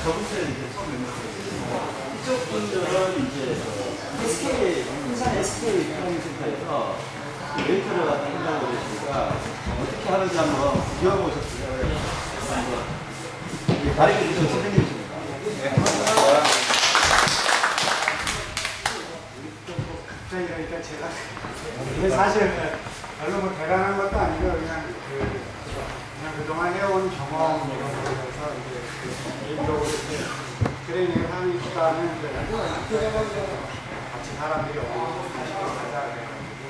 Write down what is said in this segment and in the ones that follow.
저부터 이제 처음 멤버들 이쪽 분들은 이제 SK 인산 SK 트레이닝센터에서 웨이터를 한다고 그러니까 어떻게 하는지 한번 구경해 오셨어요. 한번 가르쳐 주신 선생님이십니다. 네, 반갑습니다. 갑자기 그러니까 제가 이게 사실 별로 뭐 대단한 것도 아니고 그냥 그동안 해온 경험 이런 거에서 이제 개인적으로 트레이닝을 하니까는 같이 사람들이 어디서 가자 그래가지고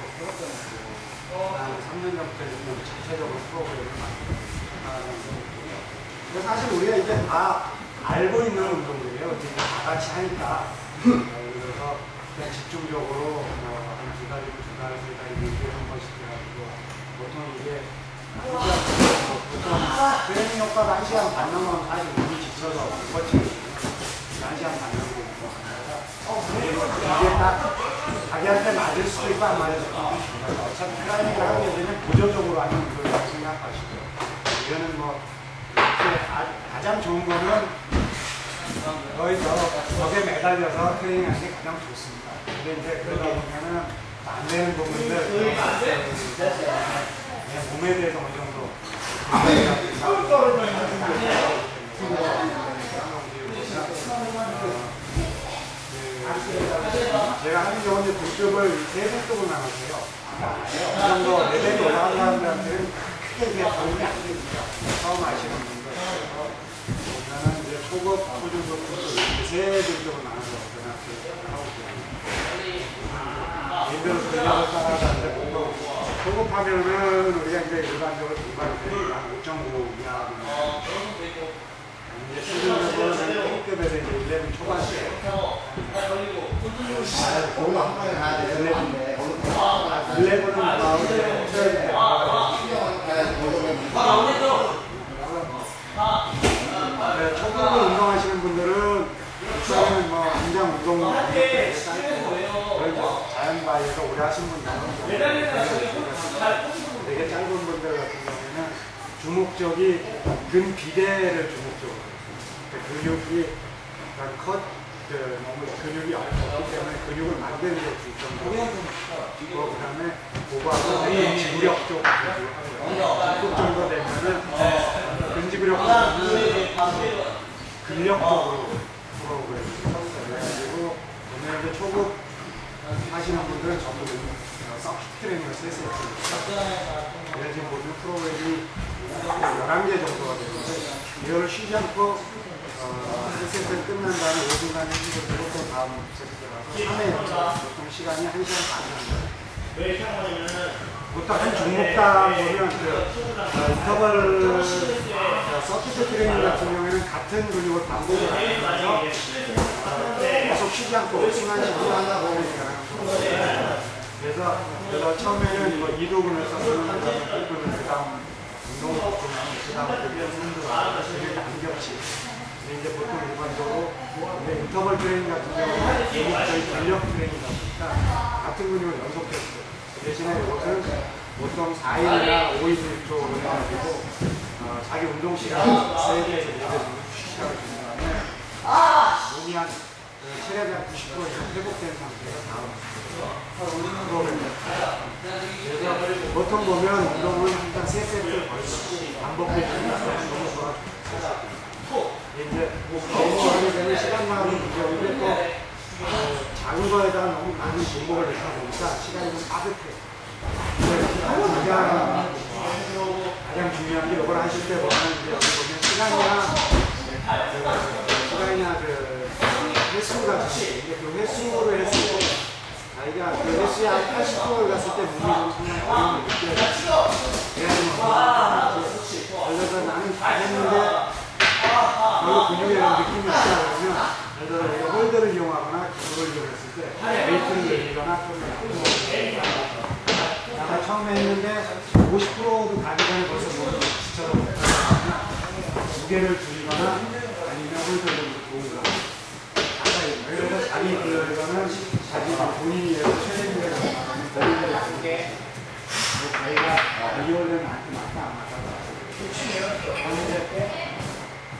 한 3년 전부터 좀 자체적으로 프로그램을 만들었고 근데 사실 우리가 이제 다 알고 있는 운동들이에요. 이제 다 같이 하니까 그래서 그냥 집중적으로 한 두 달이고 두 달, 세 달이고 일주일에 한 번씩 해가지고 보통 이게 보통 트레이닝 효과가 1시간 반 넘으면 사실 몸이 지쳐서 못 버티거든요. 1시간 반 넘고 이게 딱 자기한테 맞을 수도 있고 안 맞을 수도 있고 어차피 트레이닝을 하게 되면 보조적으로 하는 운동이라고 생각하시죠. 이거는 뭐 가장 좋은 거는 거의 벽에 매달려서 트레이닝하는 게 가장 좋습니다. 근데 이제 그러다 보면은 안 되는 부분들 몸에 대해서 어느 정도 제가 하는 경우는 두 쪽을 세 쪽으로 나눠서요. 이 정도 레벨이 올라가는 사람들한테는 크게 이게 도움이 안 됩니다. 처음 하시는 분들 보면은 이제 초급, 초중급, 세 쪽으로 나눠서 하고 있습니다. 예를 들어서 따라가는데 초급하면은 우리가 이제 일반적으로 중반들이 한 5.5 이하 이제 수준급은 A급에서 이제 11 초반대 거기로 한 번에 가야 돼. 11은 초급으로 운동하시는 분들은 우선은 뭐 굉장히 운동 자연바이에서 오래 하신 분들은 되게 짧은 분들 같은 경우에는 주목적이 근비대를 주목적으로 근육이 너무 근육이 없기 때문에 근육을 만드는 게 중점으로 그 다음에 고관은 지구력 쪽 근육 정도 되면은 근지구력 근력적으로 프로그램을 그래가지고 오늘 이제 초급 하시는 분들은 전부 서킷 트레이닝을 세세트 그래서 지금 모든 프로그램이 11개 정도가 되는데 이거를 쉬지 않고 세트를 끝난 다음에 5분간 해주고 또 다음 세트를 가서 3회 보통 시간이 1시간 반입니다. 보통 한 종목당 보면 인터벌 서킷 트레이닝 같은 경우에는 같은 근육을 반복을 하면서 계속 쉬지 않고 순환식으로 하다 보니까 그래서 처음에는 뭐 2도근을 썼으면 그 다음 1도근 그 다음 운동을 그 다음 근력 근육이 안 겹치 근데 이제 보통 일반적으로 인터벌 트레이닝 같은 경우는 저희 근력 트레이닝이다 보니까 같은 근육을 연속했어요. 그 대신에 이것은 보통 4일이나 5일 정도 해가지고 자기 운동 시간 3개에서 4개 정도 시간을 준 다음에 몸이 한 체력이 한 90% 이상 회복된 상태에서 다음 프로그램을 그래서 보통 보면 운동은 일단 3세트를 걸고 반복해주는 너무 좋아요. 이제 너무 하게 되면 시간만이 문제인데 또 작은 거에다가 너무 많은 종목을 넣다 보니까 시간이 좀 빠듯해요. 가장 중요한 게 이걸 하실 때 보면 이제 시간이나 횟수가 이게 그 횟수로 했을 때 자기가 그 횟수에 한 80%를 갔을 때 몸이 좀 상당히 어려움을 느껴요. 그래서 나는 잘했는데 별로 근육에 대한 느낌이 없다 그러면 예를 들어 홀더를 이용하거나 기구를 이용했을 때 웨이트를 늘리거나 아까 처음에 했는데 50%도 가기 전에 벌써 몸이 지쳐서 못하거나 무게를 줄이거나 아니면 홀더를 좋은 거 그래서 자기 그거는 자기 본인이 최대 무게를 본인이 알게 자기가 이월은 나한테 맞다 안 맞다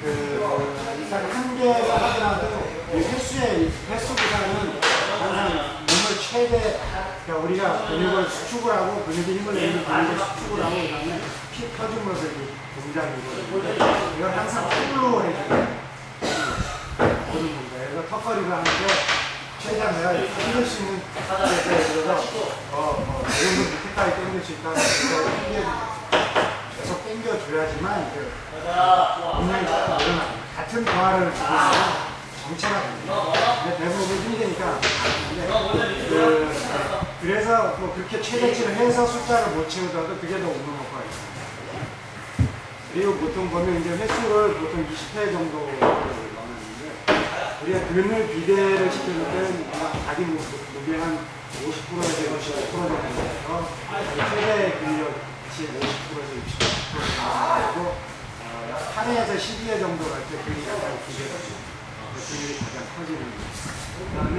일단 한계가 하더라도 횟수보다는 항상 몸을 최대, 그러니까 우리가 근육을 수축을 하고 근육에 힘을 내는 근육을 수축을 하고 그다음에 피 퍼짐으로써 동작이거든요. 이걸 항상 풀로 해주는 그런 건가요. 그래서 턱걸이를 하는데 최대한 내가 힘을 수 있는 예를 들어서 이 정도 밑에까지 당길 수 있다. 계속 당겨줘야지만 분명히 일어나요. 같은 부하를 주고 있으면 정체가 됩니다. 근데 대부분 힘드니까. 그래서 뭐 그렇게 최대치를 해서 숫자를 못 채우더라도 그게 더 운동 효과가 있어요. 그리고 보통 보면 이제 횟수를 보통 20회 정도 넣었는데 우리가 근을 비대를 시킬 때는 자기 무게 한 50%에서 65% 정도 돼서 최대 근력치 50%에서 60% 정도 되고 8회에서 12회 정도 갈 때 근이 가장 기대되죠. 근육이 가장 커지는 거예요. 그 다음에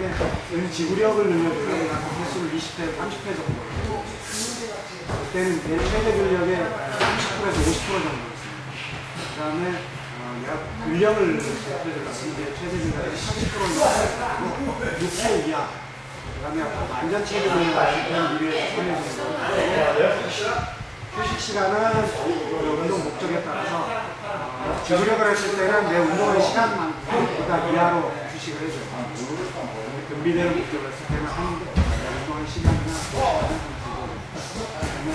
근 지구력을 늘려주면 횟수를 20회, 30회 정도 되고 그때는 내 최대 근력의 30%에서 50% 정도 있습니다. 그 다음에 내가 근력을 높여주려면 이제 최대 근력의 30% 정도 되고 6회 이하 그 다음에 완전 최대 근력을 했을 때는 1회에서 3회 정도 휴식 시간은 운동 목적에 따라서 지구력을 했을 때는 내 운동의 시간만보다 이하로 휴식을 해줘요. 근비대를 목적으로 했을 때는 운동의 시간이나 그다음에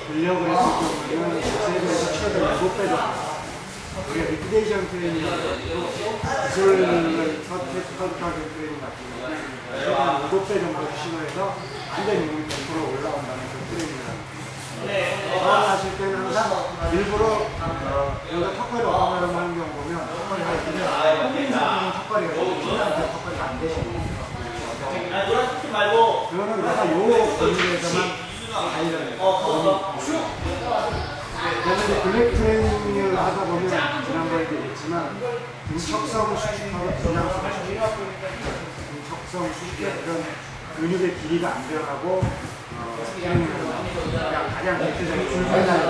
근력을 했을 경우에는 3배에서 최대 7배 정도. 우리가 리피데이션 트레이닝을 기술을 서트하는 트레이닝 같은 경우는 최대 7배 정도 휴식을 해서 완전히 몸이 100% 올라온다는 그 트레이닝을 합니다. 하실 때는 항상 일부러 여기가 턱걸이를 어떤 사람 하는 경우 보면 턱걸이가 있는데 홍민상은 턱걸이가 있는데 턱걸이가 안 되시는 거예요. 그거는 내가 요 근육에서만 다이려는 그런데 블랙 트레이닝을 하다 보면 지난번에도 얘기했지만 중척성 수축하고 분량성 수축 중척성 수축 이런 근육의 길이가 안 변하고 가장 대표적인 줄편이에요.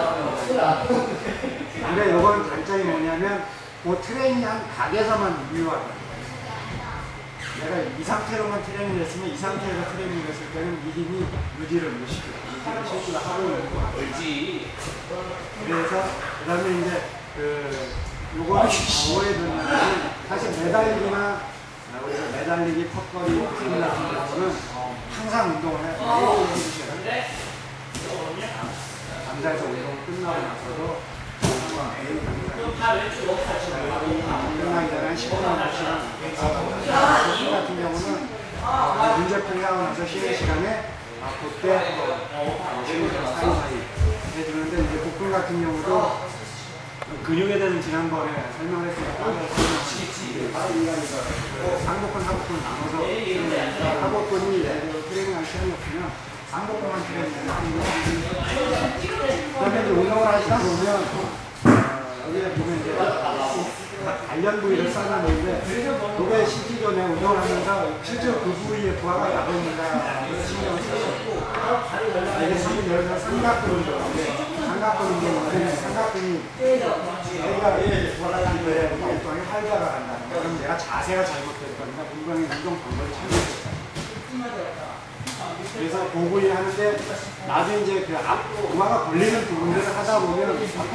근데 이건 단점이 뭐냐면 그 트레이닝 한 각에서만 유효하다. 내가 이 상태로만 트레이닝을 했으면 이 상태에서 트레이닝을 했을 때는 이 힘이 유지를 못 시켜요. 유지를 실수가 하고 있는 거 같아요. 그래서 그 다음에 이제 요거는 뭐에 들냐면 사실 매달리기나 우리가 매달리기, 턱걸이, 등 같은 경우는 항상 운동을 해주셔야 돼요. 남자에서 운동 끝나고 나서도 끝나기 전에 한 15분 시간 복근 같은 경우는 문제풀이 하고 나서 쉬는 시간에 그때 쉬는 시간 사이사이 해주는데 이제 복근 같은 경우도 근육에 대한 지난번에 설명을 했으니까 상복근, 하복근 나눠서 하복근이 트레이닝할 시간이 없으면 상복근만 트레이닝을 하는 거예요. 그다음에 이제 운동을 하시다 보면 여기에 보면 이제 관련 부위를 쌓아놓는데 그게 쉬기 전에 운동을 하면서 실제로 그 부위에 부하가 나겠는가 신경을 쓰고 이게 사실 예를 들어 삼각근 운동인데 삼각근 운동은 삼각근이 내가 부하가 나는데 엉뚱하게 활자가 간다는 거야. 그럼 내가 자세가 잘못됐거나 분명히 운동 방법이 잘못됐다. 그래서 그 부위 하는데 나도 이제 그 부하가 걸리는 부분들을 하다 보면 약간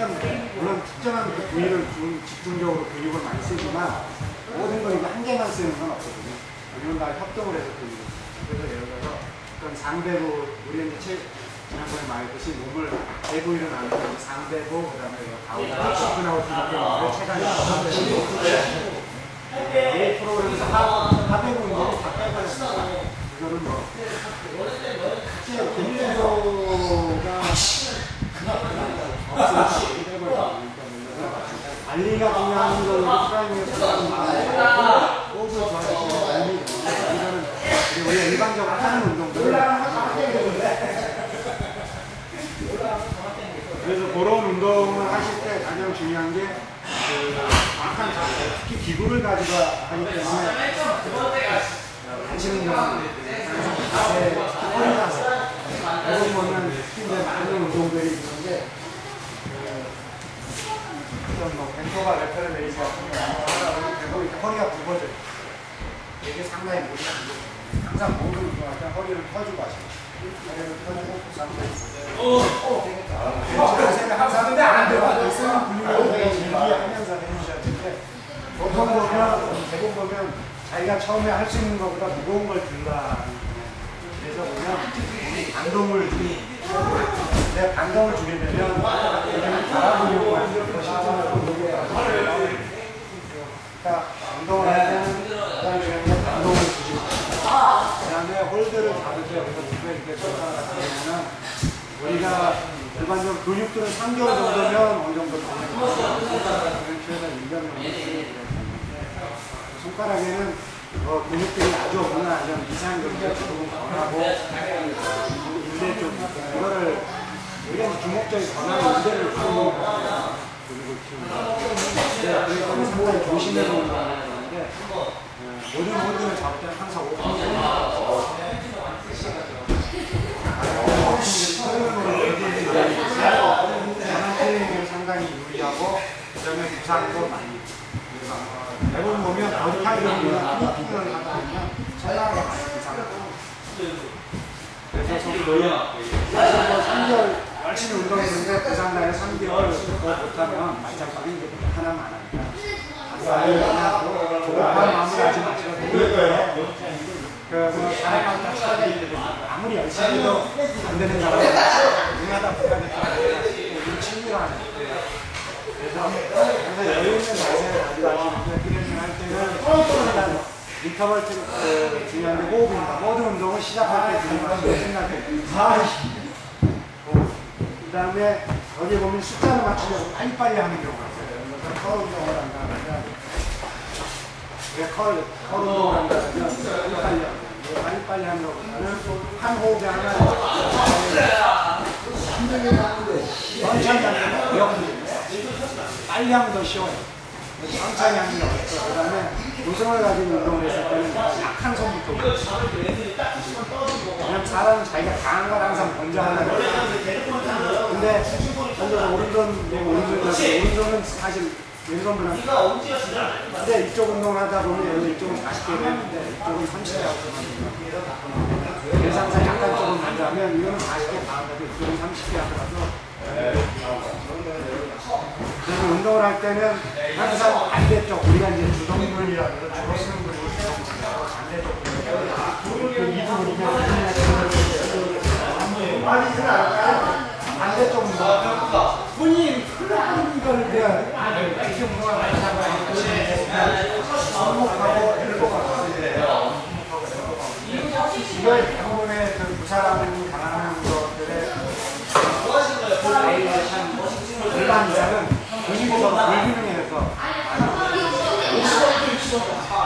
물론 특정한 그 부위를 집중적으로 근육을 많이 쓰지만 모든 걸 이제 한 개만 쓰는 건 없거든요. 이런 다 협동을 해서 근육을 쓰죠. 그래서 예를 들어서 어떤 상배부 우리 이제 지난번에 말했듯이 몸을 대부위로 나누면 상배부 그다음에 가운데 측근하고 뒤집게 체간이 이 프로그램에서 하배부 운동을 다 빼버렸습니다. 이거는 뭐 실제 근육도가 관리가 중요한 걸로 프라이머에서 호흡을 좋아지시는 관리 이거는 우리가 일반적으로 하는 운동들을 그래서 그런 운동을 하실 때 가장 중요한 게 정확한 자세, 특히 기구를 가지고 하기 때문에 관심 운동 자세, 허리 자세 이런 거는 특히 이제 많은 운동들이 있는데 뭐 벤토가 여기가 되고 이렇게 허리가 굽어져요. 이게 상당히 무리가 안 돼요. 항상 모든 운동할 때 허리를 펴주고 하시고 허리를 펴주고 자세가 항상 안 돼요. 쓰는 분리를 준비하면서 해주셔야 되는데 보통 보면 대부분 보면 자기가 처음에 할 수 있는 것보다 무거운 걸 든다. 그래서 보면 반동을 내가 반동을 주게 되면 여기는 바라보려고 하는 그러니까 운동을 할 때는 가장 중요한 게 반동을 주시고 그 다음에 홀드를 잡을 때 여기서 무게 이렇게 쏟아가 되면 우리가 일반적으로 근육들은 3개월 정도면 어느 정도 되는 최소 1년 정도 손가락에는 근육들이 아주 없나 아니면 이상 근육이 조금 덜하고 인대 쪽 이거를 여기는 주목적인 전환 인대를 키우는 근육을 키우는 거예요. 그래서 상당히 조심해서 운동을 하는데 모든 홀드를 잡을 때는 항상 오픈을 전환 트레이닝을 상당히 유리하고 그다음에 부상도 많이 대부분 보면 버디파이팅이나 프리킥을 하다 보면 천하가 많이 부상하고 그래서 사실 3개월 열심히 운동했는데 부상 나에 3개월 못하면 말짱방이 하나만 안 하니까 조급한 마음을 하지 마시고 사람마다 차이가 있는데 아무리 열심히 해도 안 되는 사람은 응하다 못하니까 우리 취미로 하는 그래서 여유 있는 자세를 가지고 하시는데 트레이닝 할 때는 일단 리커버리 중요한데 호흡입니다. 모든 운동을 시작할 때 들이마시고 끝날 때 그 다음에 여기 보면 숫자를 맞추려고 빨리빨리 하는 경우가 있어요. 컬 운동을 한다면 컬 운동을 한다면 빨리빨리 하는 것보다는 한 호흡에 하나 천천히 하는 게 어렵거든요. 빨리 하면 더 쉬워요. 천천히 하는 게 어렵고 그 다음에 우승을 가지고 운동을 했을 때는 약한 손부터 그냥 사람은 자기가 강한 걸 항상 먼저 하려고 근데 오른손은 사실 왼손보다 근데 이쪽 운동을 하다 보면 이쪽은 40개 되는데 이쪽은 30개 하고 그래서 항상 약간 조금 먼저 하면 이거는 40개 다 하더라도 이쪽은 30개 하더라도 그래서 운동을 할 때는 항상 반대쪽 우리가 이제 주동근이라고 해서 주로 쓰는 근육을 주동근이라고 반대쪽 이 부분이면 반대쪽 운동 본인 이거를 그냥 이렇게 운동을 많이 하고 손목하고 엘보가 이걸 대부분의 그 부사라는 강한 것들의 일반 이상은 근육이 더 불균형해서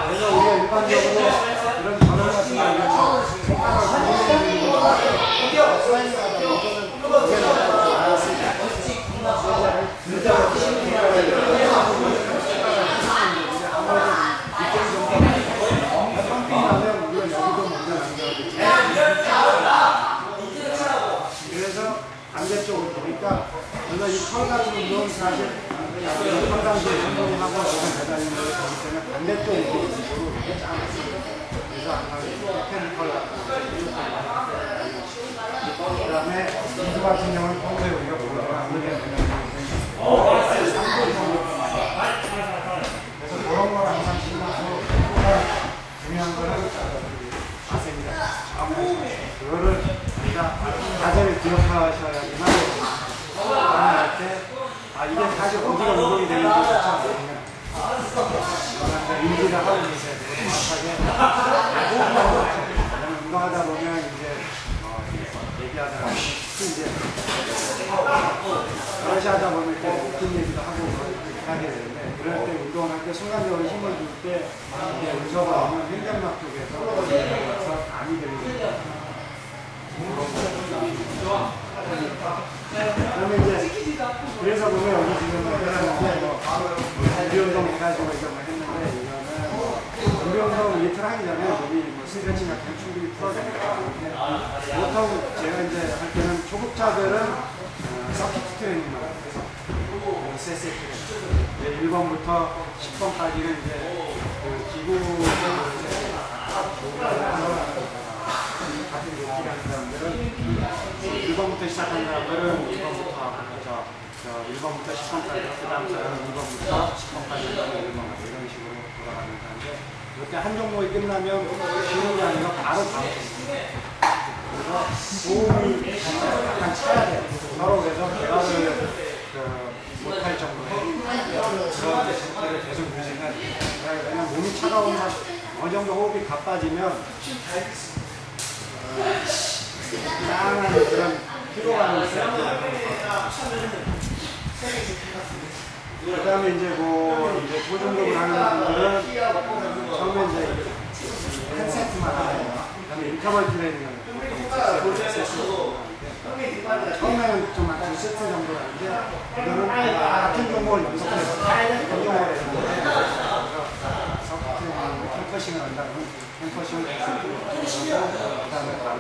그래서 우리가 일반적으로 이런 전원 같은 경우는 그래서 반대쪽으로 보니까 그래서 이 컬 같은 운동은 사실 평상시에 운동하고 매달리는 걸 보기 때문에 반대쪽 운동으로 이렇게 짜놨어요. 그래서 항상 테크니컬 그 다음에 이두 같은 경우는 평소에 우리가 보거나 아무리 그래서 그런 걸 항상 신경 쓰고 중요한 거는 자세입니다. 그거를 우리가 자세를 기억하셔야지만 할 때 이게 사실 어디가 운동이 되는지 참 인지를 하고 계셔야 되고 정확하게 운동하다 보면 이제 얘기하다가 이제 그러시 하다 보면 이렇게 웃긴 얘기도 하고 그렇게 하게 되는데 그럴 때 운동을 할 때 순간적으로 힘을 줄 때 이게 의서가 오면 횡격막 쪽에서 감이 들리고 그러면 이제 그래서 보면 여기 지금 준비 운동 해가지고 이거 뭐 했는데 이거는 준비 운동 이틀 하기 전에 여기 뭐 스트레칭 같은 거 충분히 풀어주니까 보통 제가 이제 할 때는 초급자들은 서킷 트레이닝만 해서 SST 1번부터 10번까지는 이제 그 기구 같은 높이를 하는 사람들은 1번부터 시작한 사람들은 1번부터 하고 1번부터 10번까지 그 다음 사람은 2번부터 10번까지 1번 이런 식으로 돌아가는 사람인데 이때 한 종목이 끝나면 쉬는 게 아니라 바로 다음 그래서 호흡이 약간 차야 돼요. 서로 그래서 대화를 못할 정도의 그런 상태를 계속 유지해야 돼요. 왜냐면 몸이 차가운 어느 정도 호흡이 가빠지면 이상한 그런 피로감이 있어요. 그 다음에 이제 소중급을 하는 분들은 처음에 이제 한 세트만 하고 그 다음에 인터벌 트레이닝을 보통 처음에는 좀 한 2세트 정도 하는데 이거는 같은 종목을 연속해서 운동을 해야 되는데 캠퍼싱을 한다면 캠퍼싱을 그 다음에 바로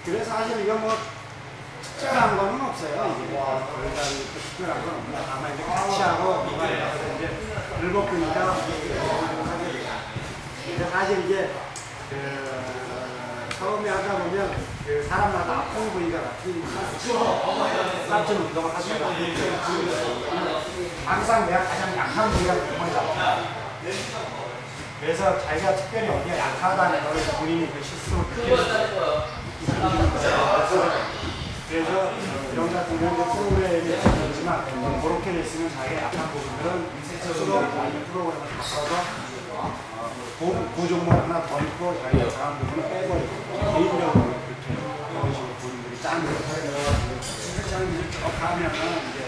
그래서 사실 이거 뭐 특별한 거는 없어요. 이게 특별한 건 없나. 다만 이제 같이 하고 이제 7분이다. 근데 사실 이게 처음에 하다 보면 사람마다 아픈 부위가 같은 운동을 하시면 항상 내가 가장 약한 부위가 몸이다. 그래서 자기가 특별히 어디가 약하다는 걸 본인이 그 스스로 그래서 이런 같은 경우는 프로그램이 있지만 그렇게 됐으면 자기가 약한 부분들은 스스로 프로그램을 바꿔서 그 종목 하나 더 있고 자기가 잘한 부분을 빼버리고 개인적으로 그렇게 이런 식으로 본인들이 짠 거예요. 실장님이 쭉 하면은 이제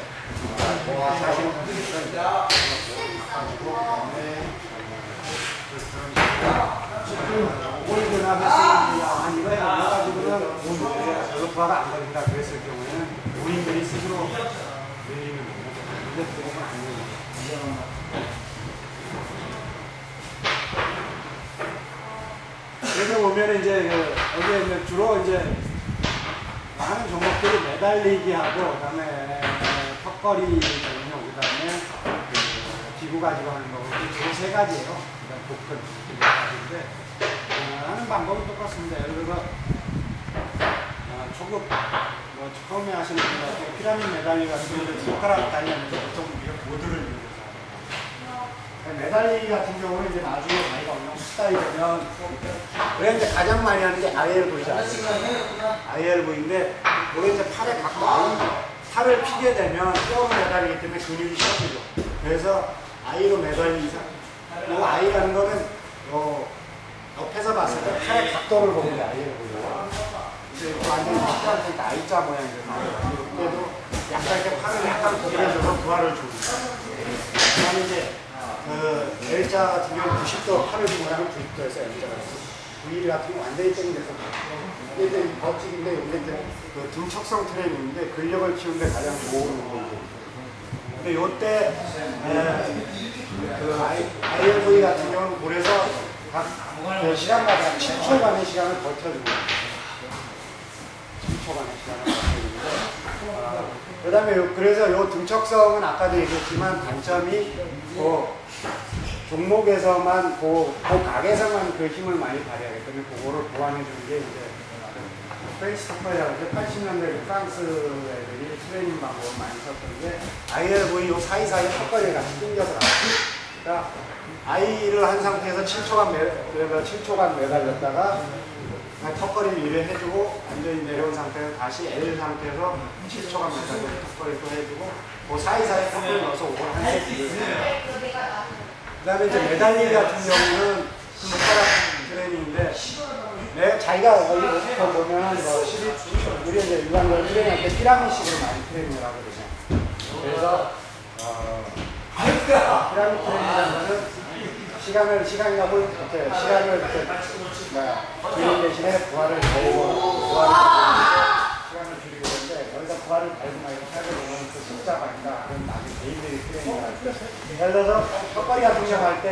사실은 오일드나 한 이거에 올려가지고는 저도 부하가 안 걸린다 그랬을 경우에는 본인들이 스스로 늘리는 거죠. 근데 그거는 안 걸려요. 그래서 보면 이제 여기에 주로 이제 많은 종목들이 매달리기하고 그다음에 턱걸이 전용 그다음에 기구 가지고 하는 거고 주로 3가지예요. 그다음 복근 가지인데 하는 방법은 똑같습니다. 예를 들어서 초급 처음에 하시는 분들 피라미드 매달리 같은 경우는 손가락 달리는데 보통 우리가 보드를 이용해서 매달리기 같은 경우는 이제 나중에 자기가 어느 정도 스타일이 되면 그래 이제 가장 많이 하는 게 ILV죠. ILV인데 그게 이제 팔에 갖고 팔을 피게 되면 뼈로 매달리기 때문에 근육이 쉬어지죠. 그래서 I로 매달리기 이상 이 I라는 거는 옆에서 봤을 때 팔의 각도를 보는 게 ILV예요. 이제 완전히 식구한테 I자 모양이거든요. 그래도 약간 이렇게 팔을 약간 구부려줘서 부하를 줍니다. 그다음에 이제 L자 같은 경우는 90도 팔을 주고 나면 90도에서 L자가 있어요. V 같은 경우 완전히 땡겨서 이게 이제 법칙인데 이게 이제 등척성 트레이닝인데 근력을 키우는데 가장 좋은 운동이죠. 근데 요때 ILV 같은 경우는 그래서 각 시간마다 7초간의 시간을 버텨주고 7초간의 시간을 버텨주는데 그 다음에 그래서 요 등척성은 아까도 얘기했지만 단점이 종목에서만 그 각에서만 그 힘을 많이 발휘하기 때문에 그거를 보완해주는 게 이제 프렌치 턱걸이라고 이제 80년대 프랑스 애들이 트레이닝 방법을 많이 썼던 게 ILV 요 사이사이 턱걸이를 같이 당겨서 그러니까 I를 한 상태에서 7초간 매달렸다가 턱걸이를 1회 해주고 완전히 내려온 상태에서 다시 L 상태에서 7초간 매달려서 턱걸이 또 해주고 그 사이사이 턱걸이 넣어서 5번 한 세트를 해요. 그 다음에 이제 매달리기 같은 경우는 손가락 트레이닝인데 자기가 여기 보면 우리 이제 일반적으로 트레이닝할 때 피라미드식으로 많이 트레이닝을 하거든요. 그래서 피라미드 트레이닝이라는 거는 시간을 줄이는 대신에 부하를 달고 시간을 줄이게 되는데 여기서 부하를 달고 막 이렇게 하게 되면 그 숫자가 아니라 그런 나중에 개인들이 트레이닝을 할 때 예를 들어서 턱걸이 같은 경우 할 때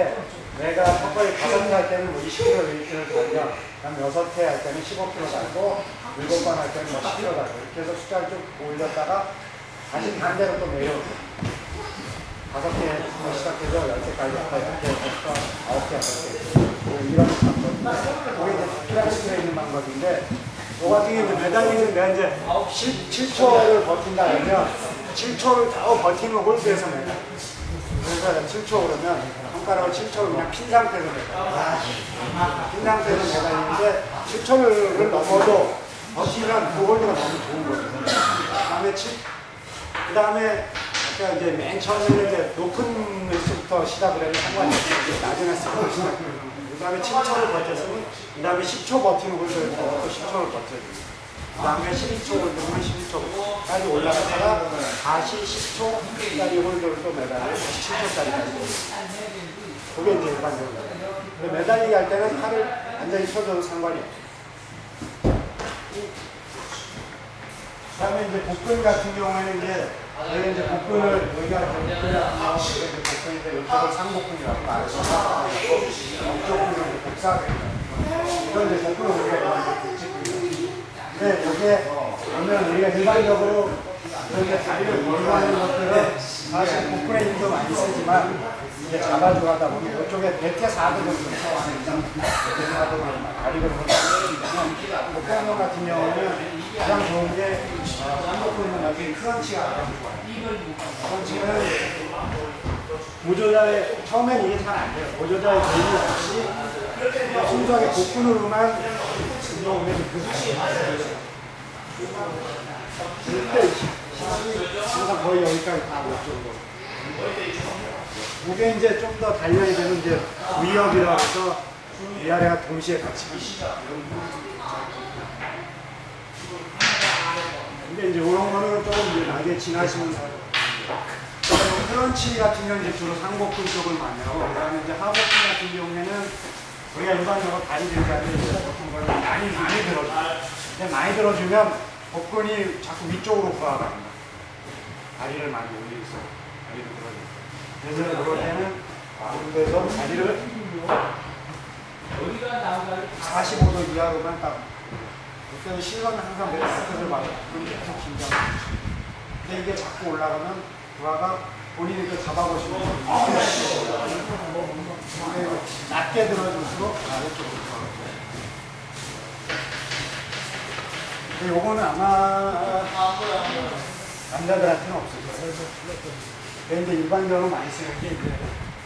내가 첫 번째 5회 할 때는 뭐 20kg 웨이트를 달면, 그다음 6회 할 때는 15kg 달고, 7번 할 때는 뭐 10kg 달고, 이렇게 해서 숫자를 쭉 올렸다가 다시 반대로 또 내려오고. 5개 시작해서 10개까지 했다. 이렇게 해서 9개, 8개. 이런 방법인데, 이게 이제 플라스틱에 있는 방법인데, 이 같은 경우는 이제 매달리는 내가 이제 7초를 버틴다 그러면 7초를 더 버티는 홀드에서 매달. 그래서 7초 그러면 손가락을 7초를 그냥 핀 상태에서 매달. 핀 상태에서 매달리는데 7초를 넘어도 버티면 그 홀드가 너무 좋은 거죠. 그 다음에 아까 이제 맨 처음에는 이제 높은 수부터 시작을 해도 상관이 없어요. 낮은 수부터 시작해요. 그 다음에 7초를 버텼으면, 그 다음에 10초 버티는 홀드에서 또 10초를 버텨주고, 그 다음에 12초 홀드면 12초까지 올라갔다가 다시 10초짜리 홀드를 또 매달리고 다시 7초짜리까지. 그게 이제 일반적으로. 근데 매달리기 할 때는 팔을 완전히 펴줘도 상관이 없어요. 그 다음에 이제 복근 같은 경우에는 여기 이제 복근을, 여기가 복근인데 이쪽을 상복근이라고 말해서 이쪽은 복사근이에요. 이건 이제 복근을 우리가 이렇게 복직근이에요. 근데 여기에 보면 우리가 일반적으로 이렇게 다리를 돌리는 것들은 사실 복근의 힘도 많이 쓰지만 이게 잡아주고 하다 보면 이쪽에 대퇴 4도 정도 대퇴 4도 정도 다리를 복근 운동 같은 경우는 가장 좋은 게 상복근 운동 여기 크런치가 가장 좋아요. 크런치는 보조자의 처음엔 이게 잘 안 돼요. 보조자의 개입이 없이 순수하게 복근으로만 운동을 해도 이때 항상 거의 여기까지 다 올 정도. 이게 이제 좀 더 단련이 되는 이제 위협이라고 해서 위아래가 동시에 같이 합니다. 근데 이제 이런 거는 조금 이제 나게 지나시면서 크런치 같은 경우는 이제 주로 상복근 쪽을 많이 하고, 그 다음에 이제 하복근 같은 경우에는 우리가 일반적으로 다리 들기 할 때 보통 걸 많이 들어줘요. 근데 많이 들어주면 복근이 자꾸 위쪽으로 부하갑니다. 다리를 많이 올리면서 다리를 들어줘요. 그래서 그럴 때는 가운데서 다리를 45도 이하로만 딱. 그때는 실은 항상 메스트를 막 계속 긴장하고. 근데 이게 자꾸 올라가면 부하가 본인이 그 잡아보시면 낮게 들어줄수록 아래쪽으로 들어가요. 근데 요거는 아마 남자들한테는 없을 거예요. 근데 일반적으로 많이 쓰는 게 이제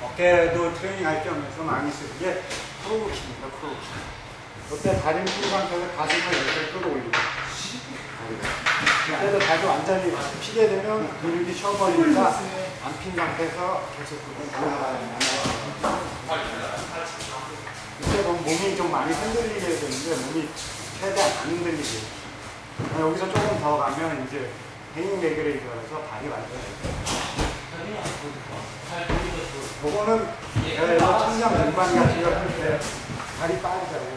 어깨도 트레이닝 할 겸해서 많이 쓰는 게 크로우킥입니다. 크로우킥. 이때 다리를 푼 상태에서 가슴을 이렇게 끌어올리고. 그때도 다리 완전히 피게 되면 근육이 쉬어버리니까 안 핀 상태에서 계속 올라가는 이때 보면 몸이 좀 많이 흔들리게 되는데 몸이 최대한 안 흔들리게. 여기서 조금 더 가면 이제 헤잉 레그레이저에서 발이 완전히. 그거는 청량 운반 같은 거 할 때 발이 빠지잖아요.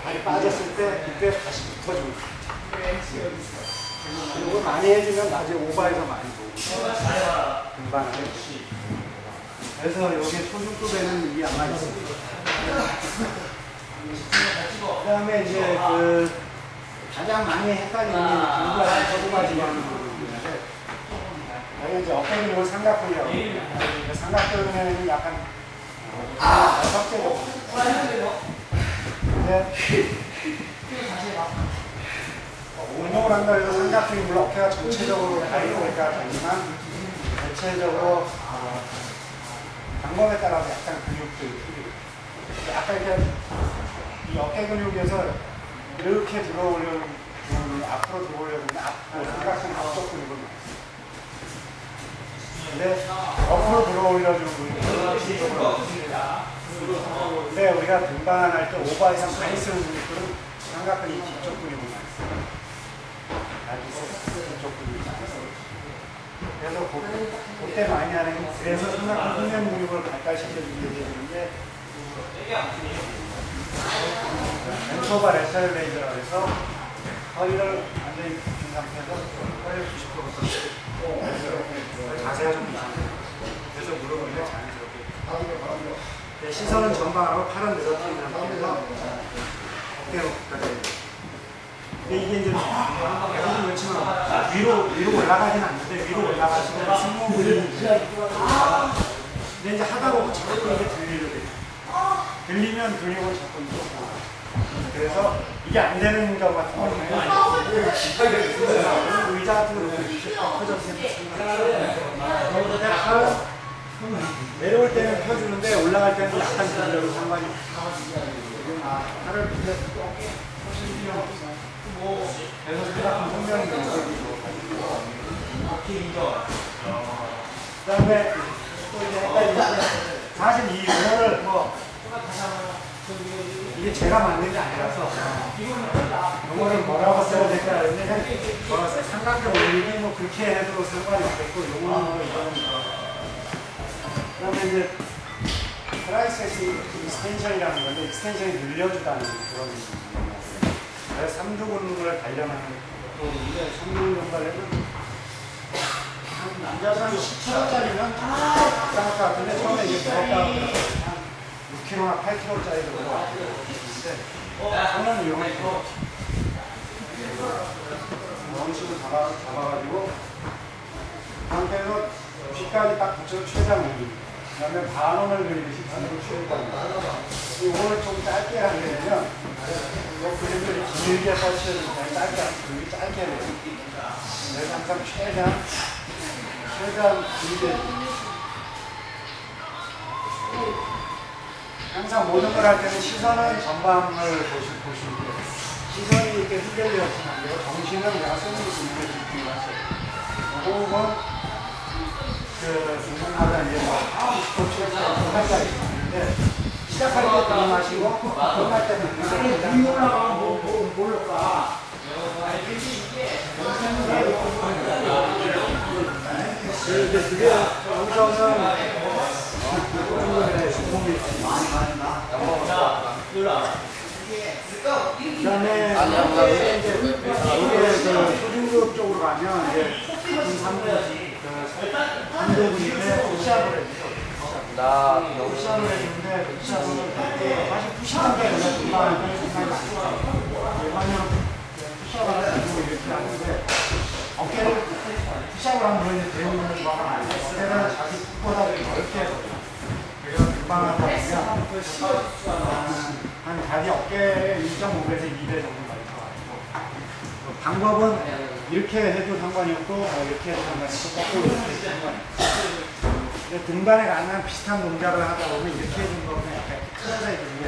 발이 빠졌을 때 그때 다시 붙어주는 거예요. 이거 많이 해주면 나중에 오바에서 많이 보고 금방 해. 그래서 여기 초중급에는 이게 아마 있습니다. 그 다음에 이제 가장 많이 헷갈리는 중간 저두가지가 하는 부분인데, 여기 이제 어깨 근육을 삼각근이라고 해요. 삼각근에는 약간 석재로. 근데 운동을 한다 해서 삼각근이 물론 어깨가 전체적으로 다이로니까 되지만 대체적으로 방법에 따라서 약간 근육들이 틀리고, 약간 이렇게 이 어깨 근육에서 이렇게 들어오려는 앞으로 들어오려는 삼각근 앞쪽 근육을 근데 옆으로 들어올려주는 근육들은 뒤쪽으로. 근데 우리가 등반할 때 오바 이상 많이 쓰는 근육들은 삼각근이 뒤쪽 근육을 많이 써요. 뒤쪽 근육이 많이 써요. 그래서 그때 많이 하는 게, 그래서 삼각근 후면 근육을 발달시켜주게 되는데, 벤토바 레터럴 레이저라고 해서 허리를 완전히 굽힌 상태에서 허리를 90도로 자세가 좀 이상해요. 그래서 무릎을 자연스럽게. 시선은 전방하고 팔은 늘어뜨리는 상태에서 어깨로 가까이. 이게 이제 대부분 그렇지만 위로 올라가진 않는데 위로 올라가시면 승모근이 근데 이제 하다 보면 자꾸 이게 들리면 근육을 자꾸 이렇게 그래서 이게 안 되는 경우 같은 경우는 의자 같은 거 이렇게 펴져서 내려올 때는 펴주는데 올라갈 때는 약간 들려도 상관이 팔을 그래서 생각하면 성명이 그 다음에 또 이제 헷갈리는데 사실 이 용어를 이게 제가 만든 게 아니라서 용어를 뭐라고 써야 될까 하는데 삼각대 올리기 뭐 그렇게 해도 상관이 없겠고 용어는 그 다음에 이제 트라이세스 익스텐션이라는 건데 익스텐션이 늘려주다는 그런 의미입니다. 그래서 삼두근을 단련하는 또 이제 삼두근 연발에는 남자도 한 10kg짜리면 이상할 것 같은데 처음에 이게 무겁다 한 6kg나 8kg짜리로 올라왔는데 저는 이용해 원식을 잡아가지고 그 상태에서 귀까지 딱 붙여서 최장 올리고 그 다음에 반원을 그리듯이 반으로 최장 이거를 좀 짧게 하게 되면 이 그림들이 길게 설치해야 되는데 짧게 해야 돼요. 그래서 항상 최장 길게 항상 모든 걸 할 때는 시선은 전방을 보시면 돼요. 시선이 이렇게 흔들려서는 안 되고 정신은 내가 쓰는 기능에 집중을 하세요. 호흡은 운동마다 이제 20초, 7초까지 있는데 시작할 때 들이마시고 끝날 때는 위 올라가면 모를까? 그게 여기서는 그 다음에 이게 소중급 쪽으로 가면 이제 3도분인데 푸시업을 해주죠. 푸시업을 해주는데 푸시업은 사실 푸시업한 게 아니라 중간에 생각이 많죠. 일반적으로 푸시업을 해가지고 이렇게 하는데 어깨를 푸시업을 하면 이제 대우는 조화가 많이 돼요. 어깨를 자기 턱보다 넓게 해서 그래서 금방 하다 보면 한 자기 어깨의 1.5배에서 2배 정도 많이 들어가지고 방법은 이렇게 해도 상관이 없고 이렇게 해도 상관이 없고 거꾸로 이렇게 해도 상관이 없고 등반에 가능한 비슷한 동작을 하다 보면 이렇게 해주는 거는 약간 틀어서 해주는데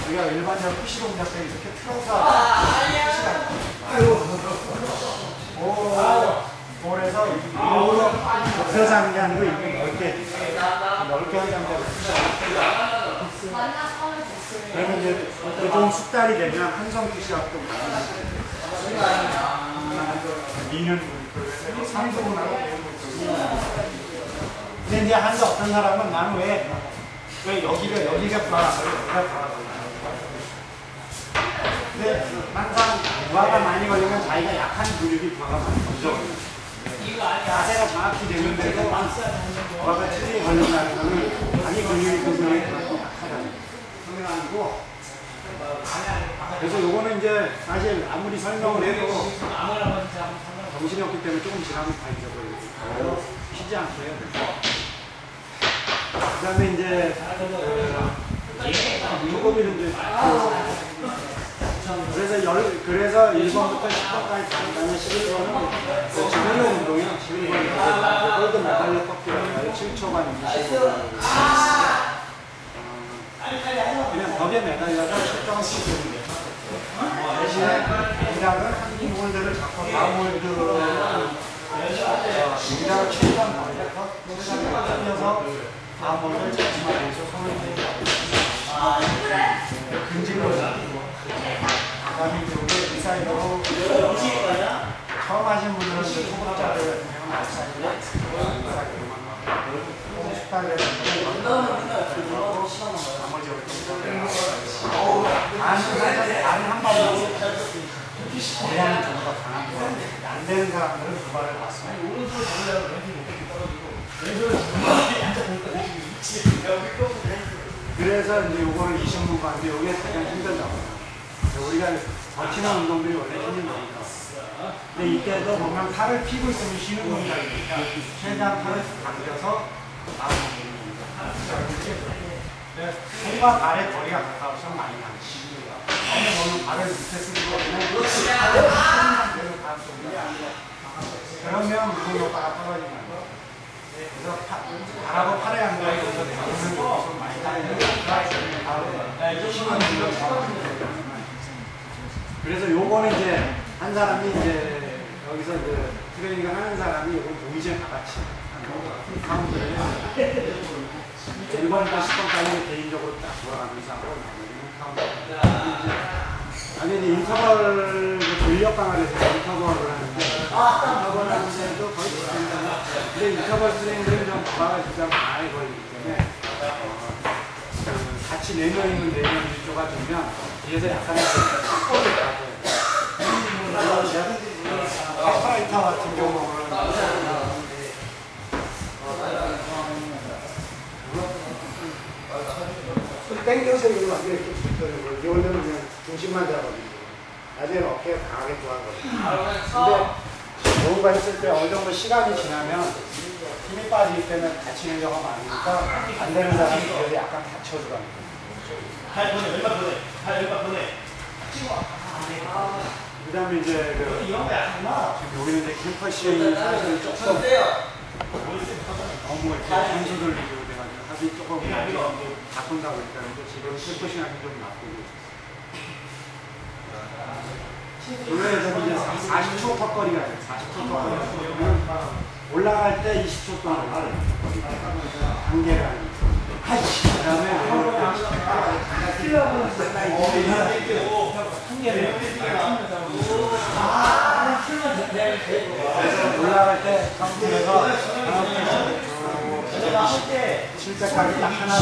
우리가 일반적으로 푸시 동작 때 이렇게 틀어서 그래서 일부러 좁혀서 하는 게 아니고 이렇게 넓게 한 상태로 그러면 이제 좀 숙달이 되면 한성 푸시업도 미는 분들, 상소분하고 근데 이제 한데 어떤 사람은 나는 왜 여기가 불안하고 근데 항상 부하가 많이 걸리면 자기가 약한 근육이 부하가 많이 걸려 자세가 정확히 되는데도 부하가 틀리게 걸린다는 거는 자기 근육이 굉장히 약하다는 그게 아니고 그래서 요거는 이제 사실 아무리 설명을 해도 정신이 없기 때문에 조금 지나면 다 잊어버리고 쉬지 않고 해야 돼요. 그 다음에 이제 조금이든 이제 그래서 1번부터 10번까지 간다면 11번은 지면력 운동이요. 11번이 골든 메달려 꺾기라고 7초간 25분 그냥 벽에 매달려서 10점씩 주는 게 대신에 동작은 한 홀드를 잡고 다음 홀드를 동작을 최대한 벌려서 최대한 끌려서 다음 홀드를 잡지만 해서 손을 대고 근질로 잡고 그 다음에 이제 우리 이 사이드로 처음 하신 분들은 초급자들 같은 경우는 아웃사이드로 조금 숙달을 해서 나머지 단한 발로 대량은 좀 더 강한데 안 되는 사람들은 두 발을 봤습니다. 그래서 이제 요거는 20분간인데 요게 가장 힘들다고. 우리가 버티는 운동들이 원래 힘든 거니까. 근데 이때도 보면 팔을 피고 있으면 쉬는 동작이니까 최대한 팔을 당겨서 나오는 손과 발의 거리가 가까우면 많이 당기시. 보면 발을 밑에 쓰고 그러면 무릎 효과가 떨어지는 거예요. 그래서 발하고 팔의 간격이 좀 많이 그래서 요거는 이제 한 사람이 이제 여기서 그 트레이닝을 하는 사람이 요거 보이제 다 같이 카운트를 해요. 1번부터 10번까지 개인적으로 딱 돌아가면서 하고 나머지는 카운트. 당연히 인터벌 근력 강화를 해서 인터벌을 하는데 인터벌 하는데도 거의 비슷합니다. 근데 인터벌 트레이닝은 좀 부하가 진짜 많이 걸리기 때문에 같이 4명이면 4명 일조가 되면 뒤에서 약간의 꼬를 가고 파이터 같은 경우는 땡겨서 이거 막 이렇게 붙어요. 이거는 그냥 중심만 잡아주고 나중에 어깨가 강하게 들어가거든요. 근데 뭔가 했을 때 어느 정도 시간이 지나면 힘이 빠지기 때문에 다치는 경우가 많으니까 안 되는 사람이 그래서 약간 다쳐주라는 그 다음에 이제 지금 여기는 이제 캠퍼 시행이 사실은 조금 너무 이렇게 선수들 위주로 돼가지고 합이 조금 바꾼다고 했다는데 지금 캠퍼 시행이 좀 바꾸고 원래는 이제 40초 턱걸이가 있어요. 40초 턱걸이가 올라갈 때 20초 동안 단계가 그 다음에 올라갈 때 상품에서 칠 때까지 딱 하나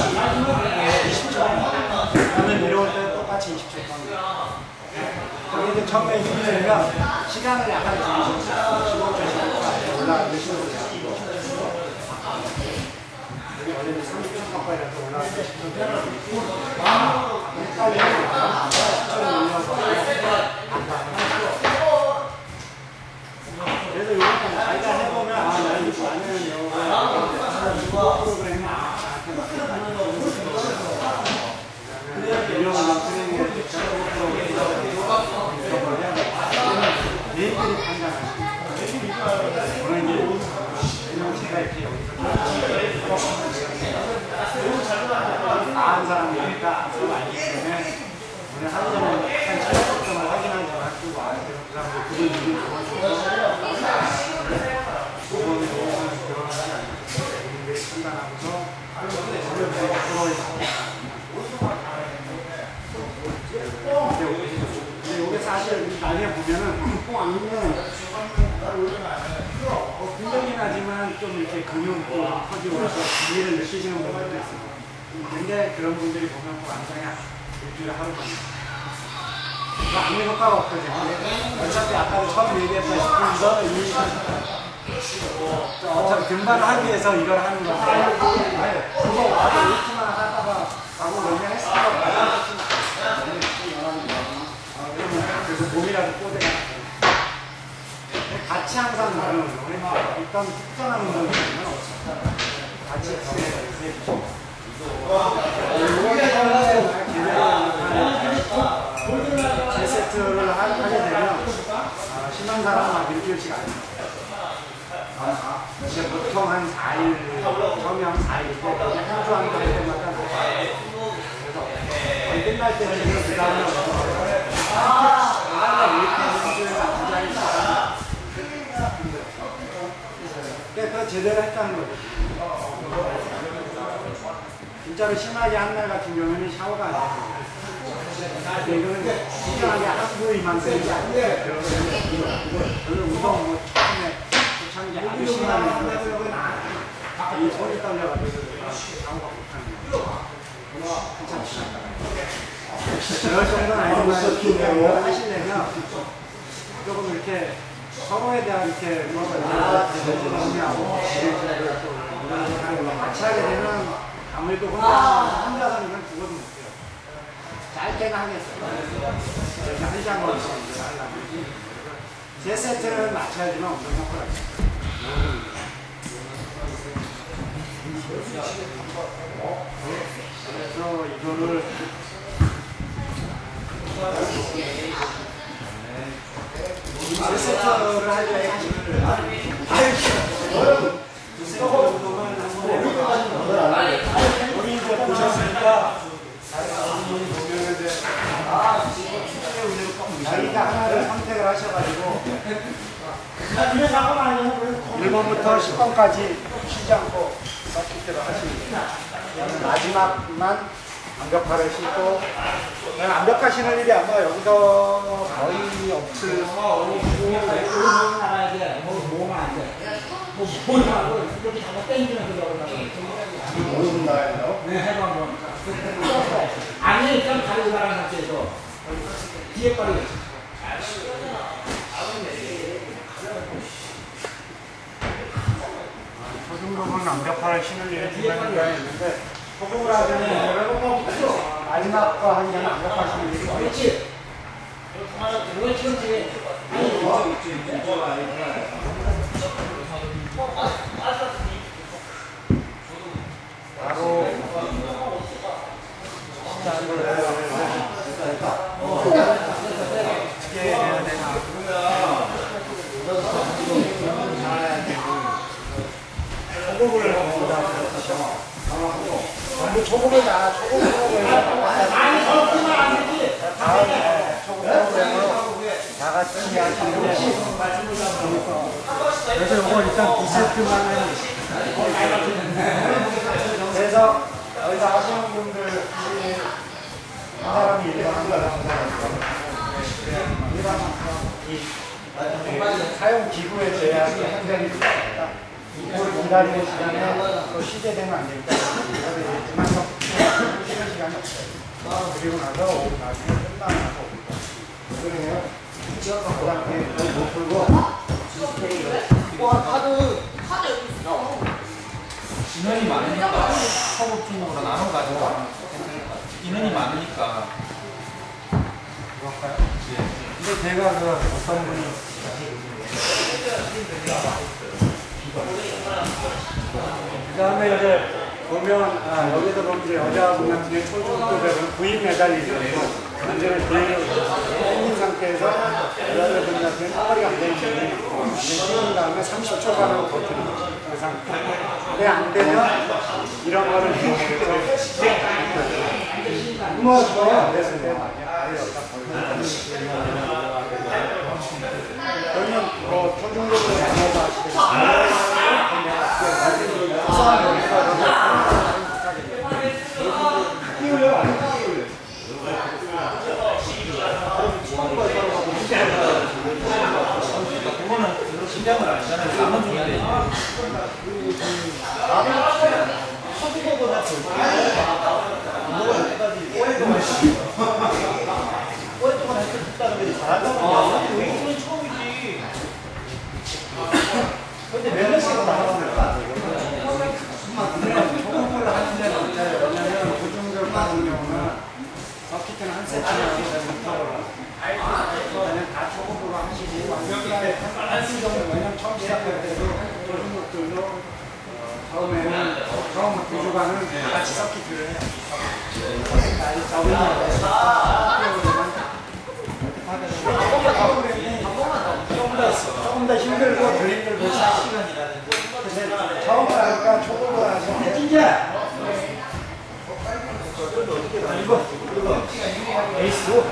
20초 그 다음에 내려올 때 똑같이 20초 동안 이제 처음에 힘이 들면 시간을 약간 줄이셔서 15초씩 올라가는 식으로 원래는 30초 가까이라도 올라갈 때 10초 빨리 10초를 올려서 그래서 요거는 자기가 해보면 아, 나 이거 아니면 이거 프로그램이 나한테 맞는 유령을 트레이닝을 얘들이 판단하시고 오늘 이제 제가 이렇게 아한 사람이니까 앞으로 알기 때문에 오늘 하루 전에 약간 차이점을 확인하지만 또 와야 되는 그 사람들 그분 이름 그분이 결혼하지 않고 본인들이 판단하고서 근데 이게 사실 나중에 보면은 분명히 나지만 좀 이렇게 근육도 커지고 나서 기회를 느끼시는 분들도 있어요. 근데 그런 분들이 보면 꼭 항상 일주일에 하루만 아무 효과가 없거든요. 어차피 아까 처음 얘기했다시피 어차피 금방 하기 위해서 이걸 하는 건데 그거 와서 이렇게만 하다가 아무 그냥 했으면 그래서 몸이라도 꼬대가 같이 항상 나는 운동을 일단 특정한 운동이면 없어. 같이 제 세트를 하게 되면 심한 사람은 막 일주일씩 안 해요. 이제 보통 한 4일, 처음에 한 4일 때 한 주 한 달 때마다 나와요. 그래서 끝날 때는 그 다음에 그래서 제대로 했다는 거죠. 진짜로 심하게 한 날 같은 경우는 샤워가 안 돼요. 근데 이거는 심하게 하루 이만큼이 아니에요. 저는 운동 뭐 처음에 초창기 아주 심하게 했는데 이 손이 떨려가지고 샤워가 못하는 거예요. 괜찮습니다. 그럴 정도는 아니지만 하시려면 조금 이렇게 서로에 대한 이렇게 정리하고 같이 하게 되면 아무래도 혼자서는 이건 죽어도 못해요. 짧게는 하겠어요. 이렇게 한 장으로 하려면. 세 세트는 맞춰야지만 운동 효과가 있어요. 그래서 이거를 세 세트를 할 때 우리 이제 보셨으니까 보면은 이제 자기가 하나를 선택을 하셔가지고 1번부터 10번까지 쉬지 않고 서킷대로 하시면 돼요. 마지막만 완벽화를 신고 완벽화 신을 일이 아마 여기서 거의 없을 아니, 좀 다른 사람 상태에서 뒤에 빠르게. 저 정도면 완벽화를 신을 일이 중요한 있는데 소금을 하는 분들은 마지막과 한 개는 완벽화 신을 일이 거의 그렇지. 그렇지, 그렇지. 바로 어떻게 해야 되나 소금을 전부 초급을 다 초급으로 아니, 그렇게만 안 되지. 다음에 초급으로 다 같이 하시는 그래서 이거 일단 2세트만 그래서 여기서 하시는 분들 한 사람이 1번 이 사용 기구의 제약이 한정이 있습니다. 이거를 기다리는 시간에 또 시제되면 안 되니까 이거를 쉬는 시간이 없어요. 그리고 나서 오후 나중에 끝나고 그러면 그 다음에 못 풀고 인원이 많으니까 초급 중으로 나눠가지고 인원이 많으니까 그럴까요? 근데 제가 그 어떤 분이 그 다음에 이제 보면 여기서 보면 이제 여자분 같은 경우 초중급에는 부인 매달리죠. 완전히 부인을 뺀 상태에서 여자분 같은 경우는 허리가 안 되는 분이 씌운 다음에 30초간을 버티는 거죠. 그 상태. 근데 안 되면 이런 거를 무너져 안 됐을 때 다리 여기다 걸고 그러면 뭐 초중급으로 나눠서 하시겠습니다. 그거는 신장을 아시잖아요. 남은 중인데 초보보다 오랫동안 했다는 게 잘한다는 게 이건 처음이지. 근데 몇 년씩은 나왔을까? 초급을 하는 데는 없어요. 왜냐면 고중급 같은 경우는 서킷은 한 세트만 그냥 다 초급으로 하시고 완벽하게 한시 정도 왜냐면 처음 시작할 때도 고중급들도 처음에는 처음 2주간은 다 같이 서킷을 해요. 조금 더 힘들고 덜 힘들고 근데 처음 하니까 초급을 하시면 진짜 에이스로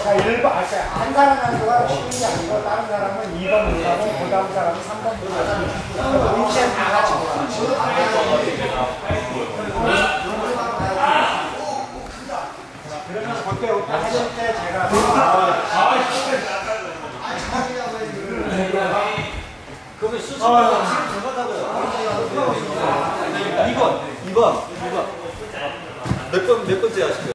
자 1번 한 사람 정도가 쉬운 게 아니고 다른 사람은 2번 못하고 그 다음 사람은 3번 못하고 동시에 다 같이 그러면 그때 하실 때 제가 그러면 수습 얼마다고요? 2번. 몇 번째 하실 거예요?